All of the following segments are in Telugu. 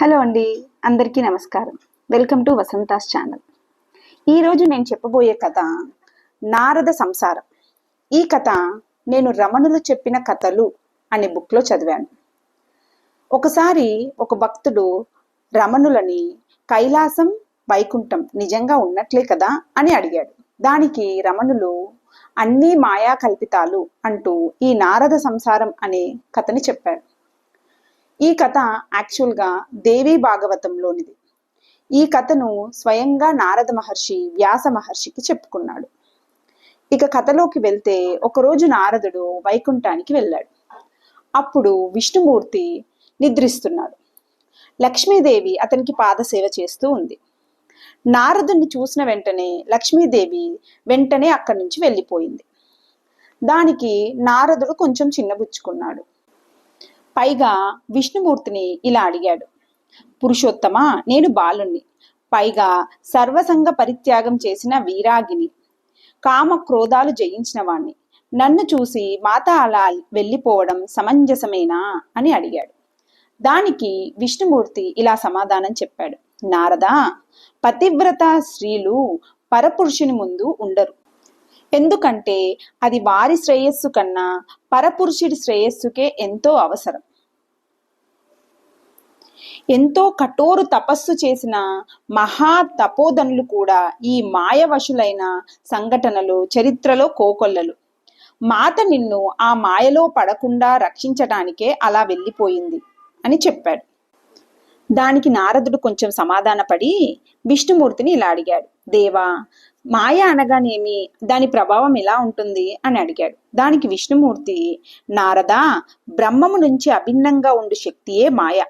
హలో అండి, అందరికీ నమస్కారం. Welcome to Vasantha's channel. ఈరోజు నేను చెప్పబోయే కథ నారద సంసారం. ఈ కథ నేను రమణులు చెప్పిన కథలు అనే బుక్లో చదివాను. ఒకసారి ఒక భక్తుడు రమణులని కైలాసం వైకుంఠం నిజంగా ఉన్నట్లే కదా అని అడిగాడు. దానికి రమణులు అన్నీ మాయా కల్పితాలు అంటూ ఈ నారద సంసారం అనే కథని చెప్పాడు. ఈ కథ యాక్చువల్గా దేవీ భాగవతంలోనిది. ఈ కథను స్వయంగా నారద మహర్షి వ్యాస మహర్షికి చెప్పుకున్నాడు. ఇక కథలోకి వెళ్తే, ఒకరోజు నారదుడు వైకుంఠానికి వెళ్ళాడు. అప్పుడు విష్ణుమూర్తి నిద్రిస్తున్నాడు. లక్ష్మీదేవి అతనికి పాదసేవ చేస్తూ ఉంది. నారదుని చూసిన వెంటనే లక్ష్మీదేవి వెంటనే అక్కడి నుంచి వెళ్ళిపోయింది. దానికి నారదుడు కొంచెం చిన్నబుచ్చుకున్నాడు. పైగా విష్ణుమూర్తిని ఇలా అడిగాడు, పురుషోత్తమ, నేను బాలుణ్ణి, పైగా సర్వసంగ పరిత్యాగం చేసిన వీరాగిని, కామ క్రోధాలు జయించిన వాణ్ణి, నన్ను చూసి మాత అలా వెళ్ళిపోవడం సమంజసమేనా అని అడిగాడు. దానికి విష్ణుమూర్తి ఇలా సమాధానం చెప్పాడు, నారదా, పతివ్రత స్త్రీలు పరపురుషుని ముందు ఉండరు. ఎందుకంటే అది వారి శ్రేయస్సు కన్నా పరపురుషుడి శ్రేయస్సుకే ఎంతో అవసరం. ఎంతో కఠోరు తపస్సు చేసిన మహా తపోధనులు కూడా ఈ మాయవశులైన సంఘటనలు చరిత్రలో కోకొల్లలు. మాత నిన్ను ఆ మాయలో పడకుండా రక్షించటానికే అలా వెళ్ళిపోయింది అని చెప్పాడు. దానికి నారదుడు కొంచెం సమాధానపడి విష్ణుమూర్తిని ఇలా అడిగాడు, దేవా, మాయ అనగానేమి, దాని ప్రభావం ఎలా ఉంటుంది అని అడిగాడు. దానికి విష్ణుమూర్తి, నారదా, బ్రహ్మము నుంచి అభిన్నంగా ఉండు శక్తియే మాయ.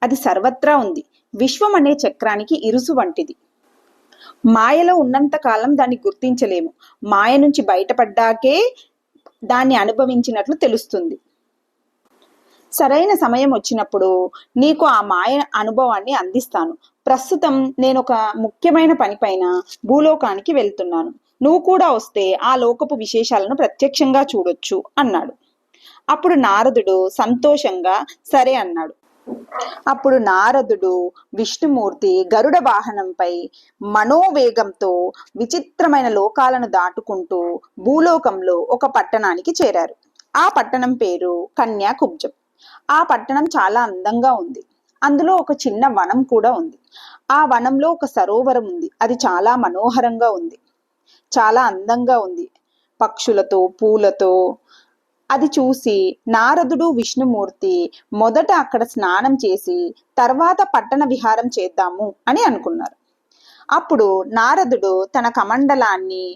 అది సర్వత్రా ఉంది. విశ్వం అనే చక్రానికి ఇరుసు వంటిది. మాయలో ఉన్నంత కాలం దాన్ని గుర్తించలేము. మాయ నుంచి బయటపడ్డాకే దాన్ని అనుభవించినట్లు తెలుస్తుంది. సరైన సమయం వచ్చినప్పుడు నీకు ఆ మాయ అనుభవాన్ని అందిస్తాను. ప్రస్తుతం నేను ఒక ముఖ్యమైన పని పైన భూలోకానికి వెళ్తున్నాను. నువ్వు కూడా వస్తే ఆ లోకపు విశేషాలను ప్రత్యక్షంగా చూడొచ్చు అన్నాడు. అప్పుడు నారదుడు సంతోషంగా సరే అన్నాడు. అప్పుడు నారదుడు విష్ణుమూర్తి గరుడ వాహనంపై మనోవేగంతో విచిత్రమైన లోకాలను దాటుకుంటూ భూలోకంలో ఒక పట్టణానికి చేరారు. ఆ పట్టణం పేరు కన్యాకుబ్జం. ఆ పట్టణం చాలా అందంగా ఉంది. అందులో ఒక చిన్న వనం కూడా ఉంది. ఆ వనంలో ఒక సరోవరం ఉంది. అది చాలా మనోహరంగా ఉంది, చాలా అందంగా ఉంది, పక్షులతో పూలతో. అది చూసి నారదుడు విష్ణుమూర్తి మొదట అక్కడ స్నానం చేసి తర్వాత పట్టణ విహారం చేద్దాము అని అనుకున్నారు. అప్పుడు నారదుడు తన కమండలాన్ని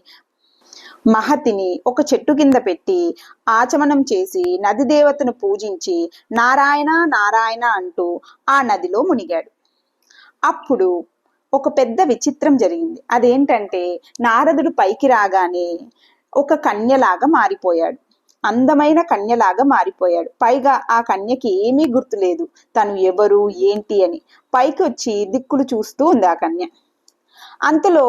మహతిని ఒక చెట్టు కింద పెట్టి ఆచమనం చేసి నది దేవతను పూజించి నారాయణ నారాయణ అంటూ ఆ నదిలో మునిగాడు. అప్పుడు ఒక పెద్ద విచిత్రం జరిగింది. అదేంటంటే, నారదుడు పైకి రాగానే ఒక కన్యలాగా మారిపోయాడు. అందమైన కన్యలాగా మారిపోయాడు. పైగా ఆ కన్యకి ఏమీ గుర్తులేదు తను ఎవరు ఏంటి అని. పైకి వచ్చి దిక్కులు చూస్తూ ఉంది ఆ కన్య. అంతలో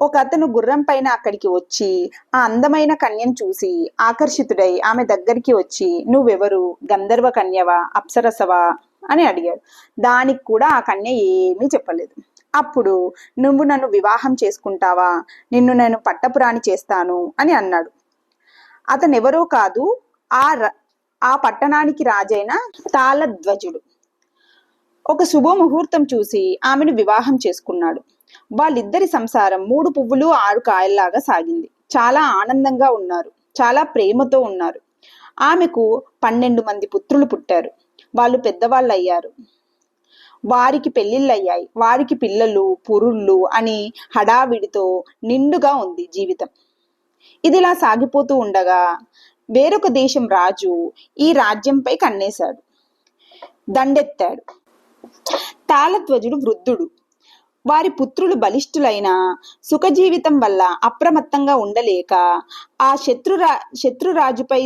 ఒక అతను గుర్రం పైన అక్కడికి వచ్చి ఆ అందమైన కన్యను చూసి ఆకర్షితుడై ఆమె దగ్గరికి వచ్చి, నువ్వెవరు, గంధర్వ కన్యవా, అప్సరసవా అని అడిగాడు. దానికి కూడా ఆ కన్య ఏమీ చెప్పలేదు. అప్పుడు, నువ్వు నన్ను వివాహం చేసుకుంటావా, నిన్ను నేను పట్టపురాణి చేస్తాను అని అన్నాడు. అతను ఎవరో కాదు, ఆ పట్టణానికి రాజైన తాళధ్వజుడు. ఒక శుభముహూర్తం చూసి ఆమెను వివాహం చేసుకున్నాడు. వాళ్ళిద్దరి సంసారం 3 పువ్వులు 6 కాయల్లాగా సాగింది. చాలా ఆనందంగా ఉన్నారు, చాలా ప్రేమతో ఉన్నారు. ఆమెకు 12 మంది పుత్రులు పుట్టారు. వాళ్ళు పెద్దవాళ్ళు అయ్యారు. వారికి పెళ్లిళ్ళయ్యాయి. వారికి పిల్లలు పురుళ్ళు అని హడావిడితో నిండుగా ఉంది జీవితం. ఇదిలా సాగిపోతూ ఉండగా వేరొక దేశం రాజు ఈ రాజ్యంపై కన్నేశాడు, దండెత్తాడు. తాళధ్వజుడు వృద్ధుడు. వారి పుత్రులు బలిష్ఠులైన సుఖజీవితం వల్ల అప్రమత్తంగా ఉండలేక ఆ శత్రురాజుపై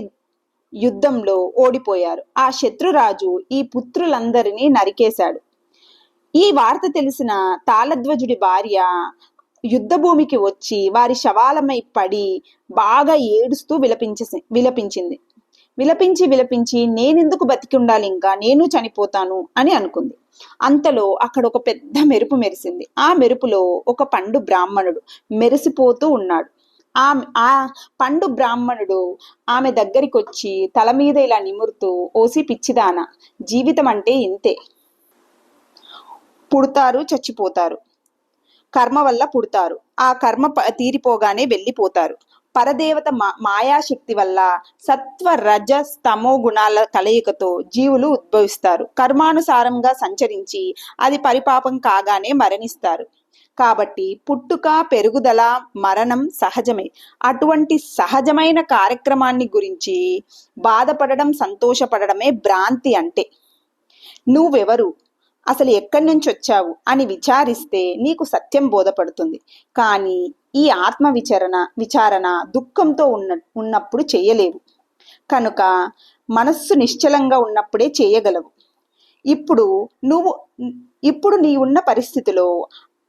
యుద్ధంలో ఓడిపోయారు. ఆ శత్రురాజు ఈ పుత్రులందరినీ నరికేశాడు. ఈ వార్త తెలిసిన తాళధ్వజుడి భార్య యుద్ధ భూమికి వచ్చి వారి శవాలమై పడి బాగా ఏడుస్తూ విలపించి నేనెందుకు బతికి ఉండాలి, ఇంకా నేను చనిపోతాను అని అనుకుంది. అంతలో అక్కడ ఒక పెద్ద మెరుపు మెరిసింది. ఆ మెరుపులో ఒక పండు బ్రాహ్మణుడు మెరిసిపోతూ ఉన్నాడు. ఆ పండు బ్రాహ్మణుడు ఆమె దగ్గరికి వచ్చి తల మీద ఇలా నిమురుతూ, ఓసి పిచ్చిదానా, జీవితం అంటే ఇంతే, పుడతారు, చచ్చిపోతారు, కర్మ వల్ల పుడతారు, ఆ కర్మ తీరిపోగానే వెళ్ళిపోతారు. పరదేవత మాయాశక్తి వల్ల సత్వ రజ స్తమో గుణాల కలయికతో జీవులు ఉద్భవిస్తారు. కర్మానుసారంగా సంచరించి అది పరిపాపం కాగానే మరణిస్తారు. కాబట్టి పుట్టుక, పెరుగుదల, మరణం సహజమే. అటువంటి సహజమైన కార్యక్రమాన్ని గురించి బాధపడడం, సంతోషపడడమే భ్రాంతి అంటే. నువ్వెవరు, అసలు ఎక్కడి నుంచి వచ్చావు అని విచారిస్తే నీకు సత్యం బోధపడుతుంది. కానీ ఈ ఆత్మ విచారణ దుఃఖంతో ఉన్నప్పుడు చేయలేవు. కనుక మనస్సు నిశ్చలంగా ఉన్నప్పుడే చేయగలవు. ఇప్పుడు నీ ఉన్న పరిస్థితిలో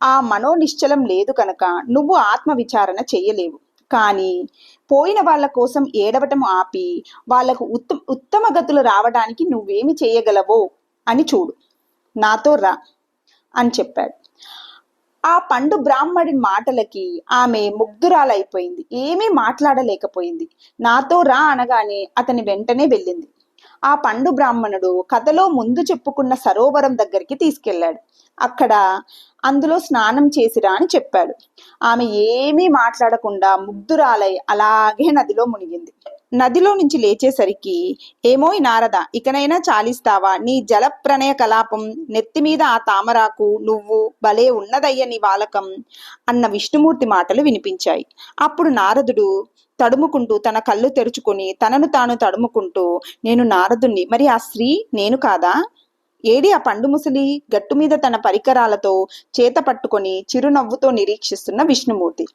ఆ మనోనిశ్చలం లేదు కనుక నువ్వు ఆత్మ విచారణ చేయలేవు. కానీ పోయిన వాళ్ళ కోసం ఏడవటం ఆపి వాళ్లకు ఉత్తమ గతులు రావడానికి నువ్వేమి చేయగలవో అని చూడు, నాతో రా అని చెప్పాడు. ఆ పండు బ్రాహ్మడి మాటలకి ఆమె ముగ్ధురాలైపోయింది. ఏమీ మాట్లాడలేకపోయింది. నాతో రా అనగానే అతని వెంటనే వెళ్ళింది. ఆ పండు బ్రాహ్మణుడు కథలో ముందు చెప్పుకున్న సరోవరం దగ్గరికి తీసుకెళ్లాడు. అక్కడ అందులో స్నానం చేసిరా అని చెప్పాడు. ఆమె ఏమీ మాట్లాడకుండా ముగ్ధురాలై అలాగే నదిలో మునిగింది. నదిలో నుంచి లేచేసరికి, ఏమోయ్ నారద, ఇకనైనా చాలిస్తావా? నీ జల ప్రణయ కలాపం, నెత్తిమీద ఆ తామరాకు, నువ్వు భలే ఉన్నదయ్య నీ వాలకం అన్న విష్ణుమూర్తి మాటలు వినిపించాయి. అప్పుడు నారదుడు తడుముకుంటూ తన కళ్ళు తెరుచుకుని తనను తాను తడుముకుంటూ, నేను నారదుణ్ణి, మరి ఆ స్త్రీ నేను కాదా? ఏడి ఆ పండు ముసలి? గట్టు మీద తన పరికరాలతో చేత పట్టుకొని చిరునవ్వుతో నిరీక్షిస్తున్న విష్ణుమూర్తి.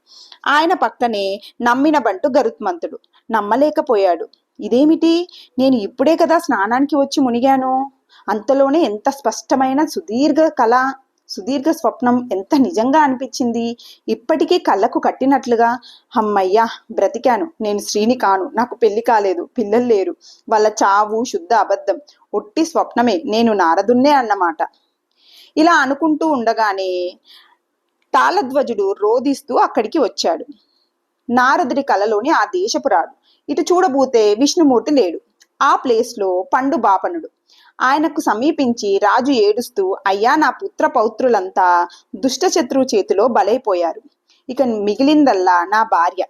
ఆయన పక్కనే నమ్మిన బంటు గరుత్మంతుడు. నమ్మలేకపోయాడు. ఇదేమిటి, నేను ఇప్పుడే కదా స్నానానికి వచ్చి మునిగాను, అంతలోనే ఎంత స్పష్టమైన సుదీర్ఘ స్వప్నం ఎంత నిజంగా అనిపించింది. ఇప్పటికీ కళ్ళకు కట్టినట్లుగా. అమ్మయ్యా, బ్రతికాను. నేను స్త్రీని కాను, నాకు పెళ్లి కాలేదు, పిల్లలు లేరు, వాళ్ళ చావు శుద్ధ అబద్ధం, ఒట్టి స్వప్నమే, నేను నారదున్నే అన్నమాట. ఇలా అనుకుంటూ ఉండగానే తాళధ్వజుడు రోదిస్తూ అక్కడికి వచ్చాడు. నారదుడి కలలోని ఆ దేశపురాడు. ఇటు చూడబోతే విష్ణుమూర్తి లేడు. ఆ ప్లేస్లో పండు బాపనుడు. ఆయనకు సమీపించి రాజు ఏడుస్తూ, అయ్యా, నా పుత్ర పౌత్రులంతా దుష్టశత్రువు చేతిలో బలైపోయారు. ఇక మిగిలిందల్లా నా భార్య.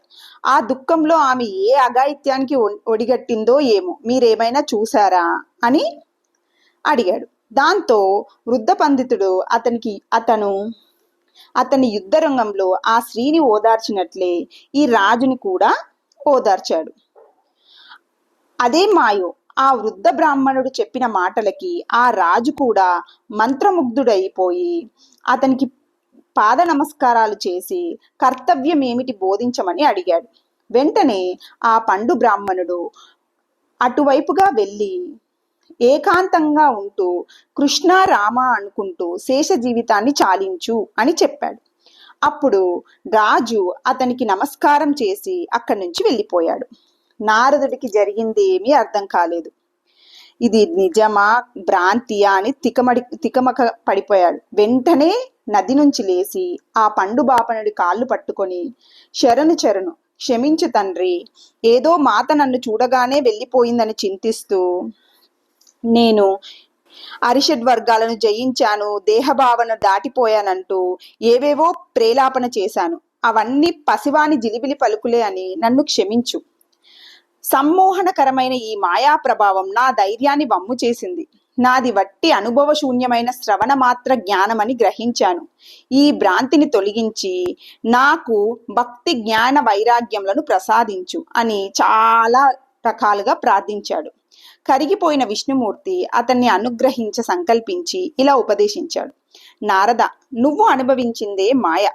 ఆ దుఃఖంలో ఆమె ఏ అఘాయిత్యానికి ఒడిగట్టిందో ఏమో, మీరేమైనా చూశారా అని అడిగాడు. దాంతో వృద్ధ పండితుడు అతని యుద్ధరంగంలో ఆ స్త్రీని ఓదార్చినట్లే ఈ రాజుని కూడా ఓదార్చాడు. అదే మాయో, ఆ వృద్ధ బ్రాహ్మణుడు చెప్పిన మాటలకి ఆ రాజు కూడా మంత్రముగ్ధుడైపోయి అతనికి పాద నమస్కారాలు చేసి కర్తవ్యం ఏమిటి బోధించమని అడిగాడు. వెంటనే ఆ పండు బ్రాహ్మణుడు అటువైపుగా వెళ్ళి ఏకాంతంగా ఉంటూ కృష్ణ రామ అనుకుంటూ శేష జీవితాన్ని చాలించు అని చెప్పాడు. అప్పుడు రాజు అతనికి నమస్కారం చేసి అక్కడి నుంచి వెళ్ళిపోయాడు. నారదుడికి జరిగింది ఏమీ అర్థం కాలేదు. ఇది నిజమా భ్రాంతియా అని తికమక పడిపోయాడు. వెంటనే నది నుంచి లేచి ఆ పండు బాపనుడి కాళ్ళు పట్టుకొని, శరణు క్షమించు తండ్రి, ఏదో మాత నన్ను చూడగానే వెళ్ళిపోయిందని చింతిస్తూ, నేను అరిషడ్వర్గాలను జయించాను, దేహభావన దాటిపోయానంటూ ఏవేవో ప్రేలాపన చేశాను. అవన్నీ పసివాని జిలిబిలి పలుకులే అని నన్ను క్షమించు. సమ్మోహనకరమైన ఈ మాయా ప్రభావం నా ధైర్యాన్ని వమ్ము చేసింది. నాది వట్టి అనుభవ శూన్యమైన శ్రవణ మాత్ర జ్ఞానమని గ్రహించాను. ఈ భ్రాంతిని తొలగించి నాకు భక్తి జ్ఞాన వైరాగ్యములను ప్రసాదించు అని చాలా రకాలుగా ప్రార్థించాడు. కరిగిపోయిన విష్ణుమూర్తి అతన్ని అనుగ్రహించ సంకల్పించి ఇలా ఉపదేశించాడు. నారద, నువ్వు అనుభవించిందే మాయ.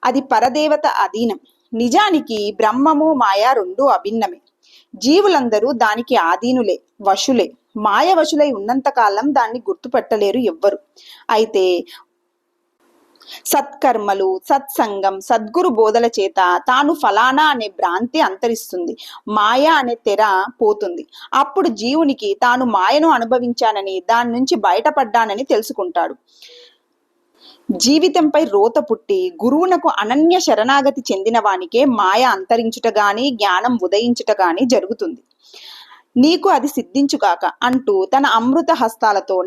అది పరదేవత అధీనం. నిజానికి బ్రహ్మము మాయ రెండూ అభిన్నమే. జీవులందరూ దానికి ఆధీనులే, వశులే. మాయ వశులై ఉన్నంతకాలం దాన్ని గుర్తుపట్టలేరు ఎవ్వరు. అయితే సత్కర్మలు, సత్సంగం, సద్గురు బోధల చేత తాను ఫలానా అనే భ్రాంతి అంతరిస్తుంది. మాయ అనే తెర పోతుంది. అప్పుడు జీవునికి తాను మాయను అనుభవించానని, దాని నుంచి బయటపడ్డానని తెలుసుకుంటాడు. జీవితంపై రోత పుట్టి గురువునకు అనన్య శరణాగతి చెందిన వానికే మాయ అంతరించుట గాని, జ్ఞానం ఉదయించుట గాని జరుగుతుంది. నీకు అది సిద్ధించుగాక అంటూ తన అమృత హస్తాలతో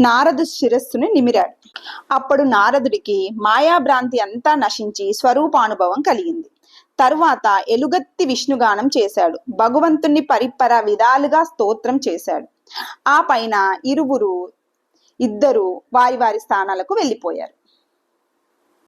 నారదు శిరస్సుని నిమిరాడు. అప్పుడు నారదుడికి మాయాభ్రాంతి అంతా నశించి స్వరూపానుభవం కలిగింది. తరువాత ఎలుగెత్తి విష్ణుగానం చేశాడు. భగవంతుణ్ణి పరిపర విధాలుగా స్తోత్రం చేశాడు. ఆ పైన ఇద్దరు వారి వారి స్థానాలకు వెళ్ళిపోయారు.